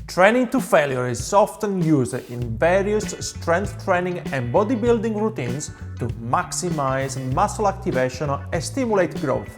Training to failure is often used in various strength training and bodybuilding routines to maximize muscle activation and stimulate growth.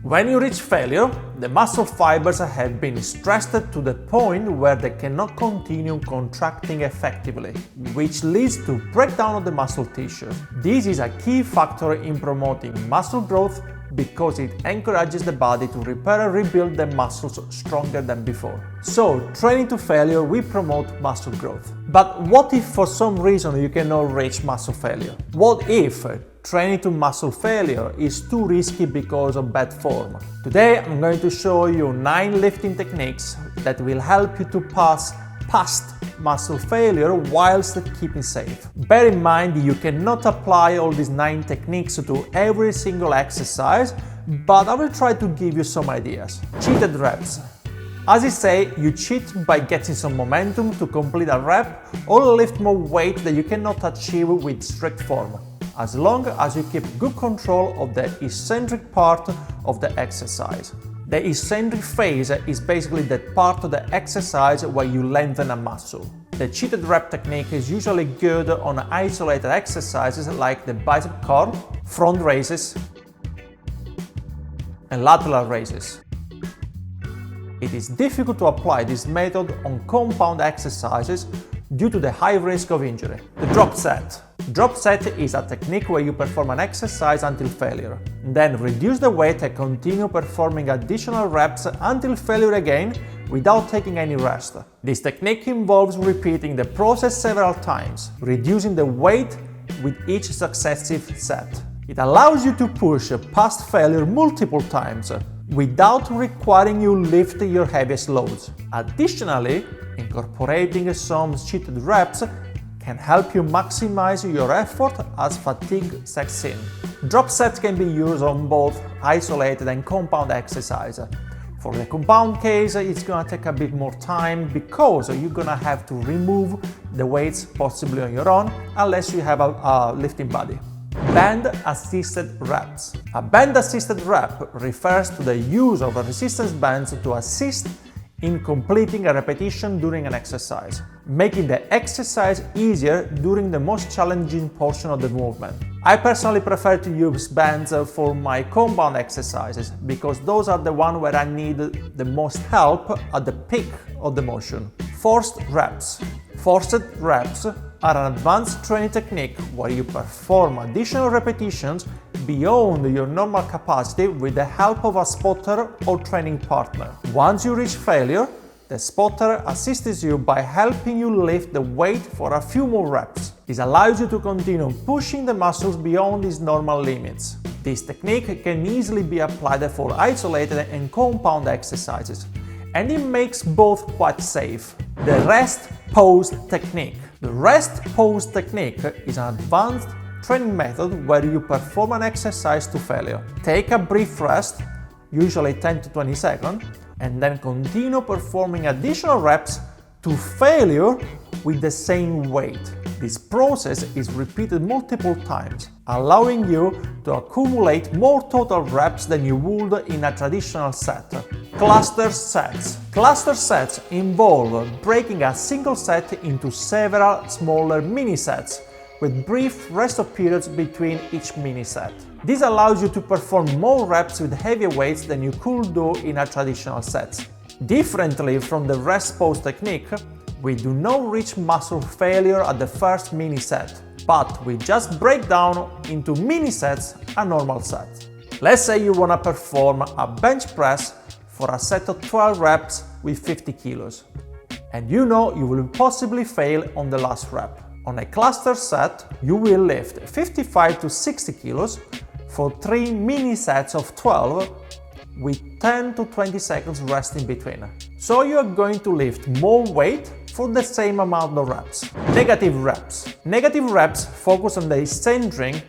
When you reach failure, the muscle fibers have been stressed to the point where they cannot continue contracting effectively, which leads to breakdown of the muscle tissue. This is a key factor in promoting muscle growth because it encourages the body to repair and rebuild the muscles stronger than before. So, training to failure will promote muscle growth. But what if for some reason you cannot reach muscle failure? What if training to muscle failure is too risky because of bad form? Today I'm going to show you 9 lifting techniques that will help you to pass past muscle failure whilst keeping safe. Bear in mind you cannot apply all these 9 techniques to every single exercise, but I will try to give you some ideas. Cheated reps. As I say, you cheat by getting some momentum to complete a rep or lift more weight that you cannot achieve with strict form, as long as you keep good control of the eccentric part of the exercise. The eccentric phase is basically that part of the exercise where you lengthen a muscle. The cheated rep technique is usually good on isolated exercises like the bicep curl, front raises, and lateral raises. It is difficult to apply this method on compound exercises due to the high risk of injury. The drop set. Drop set is a technique where you perform an exercise until failure, then reduce the weight and continue performing additional reps until failure again without taking any rest. This technique involves repeating the process several times, reducing the weight with each successive set. It allows you to push past failure multiple times without requiring you lift your heaviest loads. Additionally, incorporating some cheated reps can help you maximize your effort as fatigue sets in. Drop sets can be used on both isolated and compound exercise. For the compound case, it's gonna take a bit more time because you're gonna have to remove the weights possibly on your own unless you have a lifting buddy. Band assisted reps. A band assisted rep refers to the use of resistance bands to assist in completing a repetition during an exercise, making the exercise easier during the most challenging portion of the movement. I personally prefer to use bands for my compound exercises because those are the ones where I need the most help at the peak of the motion. Forced reps. Forced reps are an advanced training technique where you perform additional repetitions beyond your normal capacity with the help of a spotter or training partner. Once you reach failure, the spotter assists you by helping you lift the weight for a few more reps. This allows you to continue pushing the muscles beyond its normal limits. This technique can easily be applied for isolated and compound exercises, and it makes both quite safe. The rest pose technique. The rest pose technique is an advanced training method where you perform an exercise to failure. Take a brief rest, usually 10 to 20 seconds, and then continue performing additional reps to failure with the same weight. This process is repeated multiple times, allowing you to accumulate more total reps than you would in a traditional set. Cluster sets. Cluster sets involve breaking a single set into several smaller mini sets, with brief rest of periods between each mini set. This allows you to perform more reps with heavier weights than you could do in a traditional set. Differently from the rest pose technique, we do not reach muscle failure at the first mini set, but we just break down into mini sets a normal set. Let's say you want to perform a bench press for a set of 12 reps with 50 kilos, and you know you will possibly fail on the last rep. On a cluster set, you will lift 55 to 60 kilos for 3 mini sets of 12 with 10 to 20 seconds rest in between. So you are going to lift more weight for the same amount of reps. Negative reps. Negative reps focus on the eccentric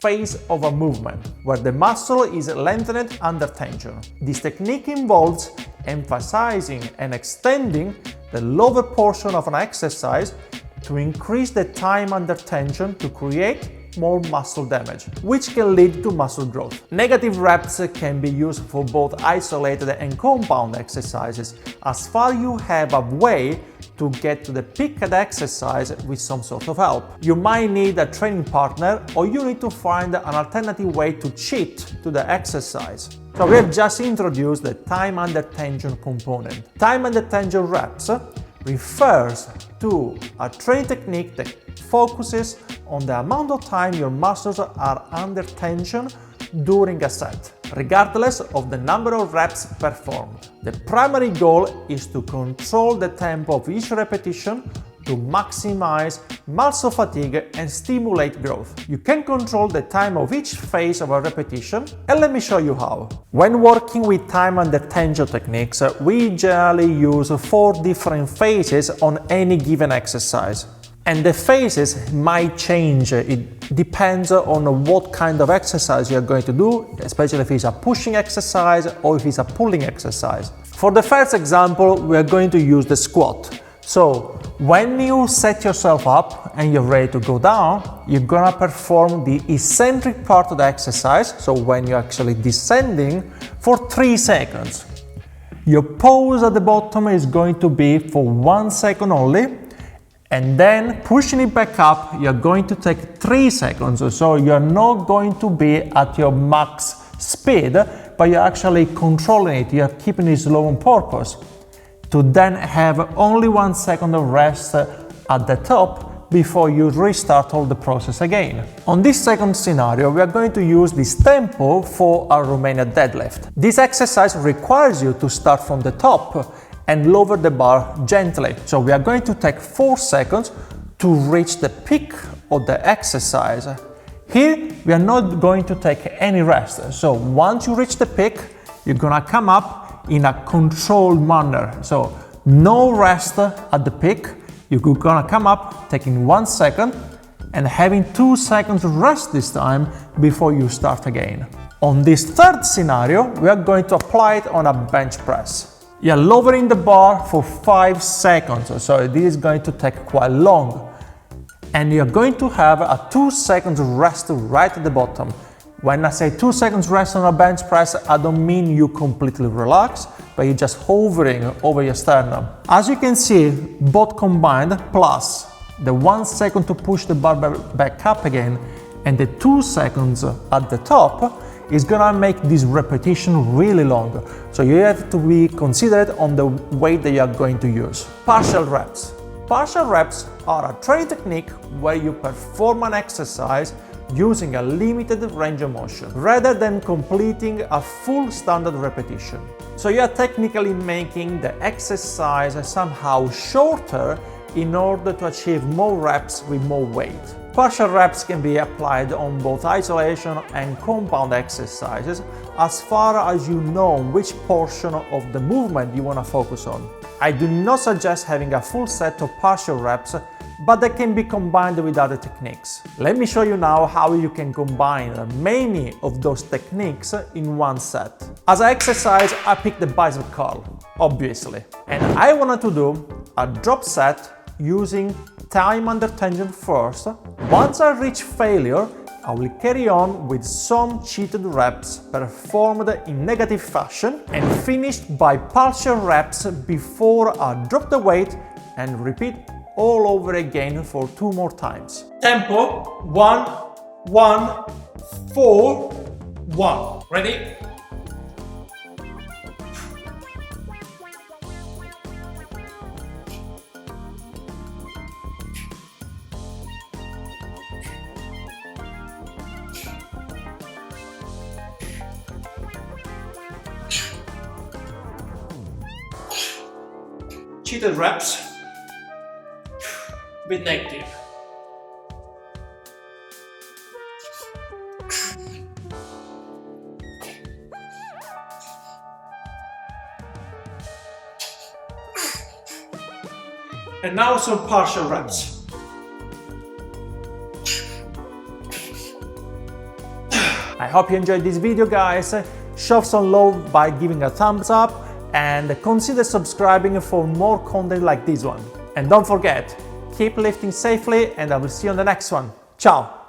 phase of a movement, where the muscle is lengthened under tension. This technique involves emphasizing and extending the lower portion of an exercise to increase the time under tension to create more muscle damage, which can lead to muscle growth. Negative reps can be used for both isolated and compound exercises, as far you have a way to get to the peak of the exercise with some sort of help. You might need a training partner, or you need to find an alternative way to cheat to the exercise. So we have just introduced the time under tension component. Time under tension reps refers to a training technique that focuses on the amount of time your muscles are under tension during a set, regardless of the number of reps performed. The primary goal is to control the tempo of each repetition to maximize muscle fatigue and stimulate growth. You can control the time of each phase of a repetition, and let me show you how. When working with time under tension techniques, we generally use 4 different phases on any given exercise. And the phases might change. It depends on what kind of exercise you're going to do, especially if it's a pushing exercise or if it's a pulling exercise. For the first example, we are going to use the squat. So when you set yourself up and you're ready to go down, you're gonna perform the eccentric part of the exercise, so when you're actually descending, for 3 seconds. Your pause at the bottom is going to be for 1 second only, and then pushing it back up, you're going to take 3 seconds, so you're not going to be at your max speed, but you're actually controlling it, you're keeping it slow on purpose, to then have only 1 second of rest at the top before you restart all the process again. On this second scenario, we are going to use this tempo for our Romanian deadlift. This exercise requires you to start from the top and lower the bar gently. So we are going to take 4 seconds to reach the peak of the exercise. Here, we are not going to take any rest. So once you reach the peak, you're gonna come up in a controlled manner. So no rest at the peak. You're gonna come up taking 1 second and having 2 seconds rest this time before you start again. On this third scenario, we are going to apply it on a bench press. You're lowering the bar for 5 seconds, so this is going to take quite long. And you're going to have a 2 seconds rest right at the bottom. When I say 2 seconds rest on a bench press, I don't mean you completely relax, but you're just hovering over your sternum. As you can see, both combined, plus the 1 second to push the bar back up again, and the 2 seconds at the top, is gonna make this repetition really long. So you have to be considerate on the weight that you are going to use. Partial reps. Partial reps are a training technique where you perform an exercise using a limited range of motion, rather than completing a full standard repetition. So you are technically making the exercise somehow shorter in order to achieve more reps with more weight. Partial reps can be applied on both isolation and compound exercises, as far as you know which portion of the movement you want to focus on. I do not suggest having a full set of partial reps, but they can be combined with other techniques. Let me show you now how you can combine many of those techniques in one set. As an exercise, I picked the bicep curl, obviously, and I wanted to do a drop set using time under tension first. Once I reach failure, I will carry on with some cheated reps performed in negative fashion and finished by partial reps before I drop the weight and repeat all over again for 2 more times. Tempo 1, 1, 4, 1. Ready? Cheated reps with negative. And now some partial reps. I hope you enjoyed this video, guys. Show some love by giving a thumbs up and consider subscribing for more content like this one. And don't forget, keep lifting safely, and I will see you on the next one. Ciao!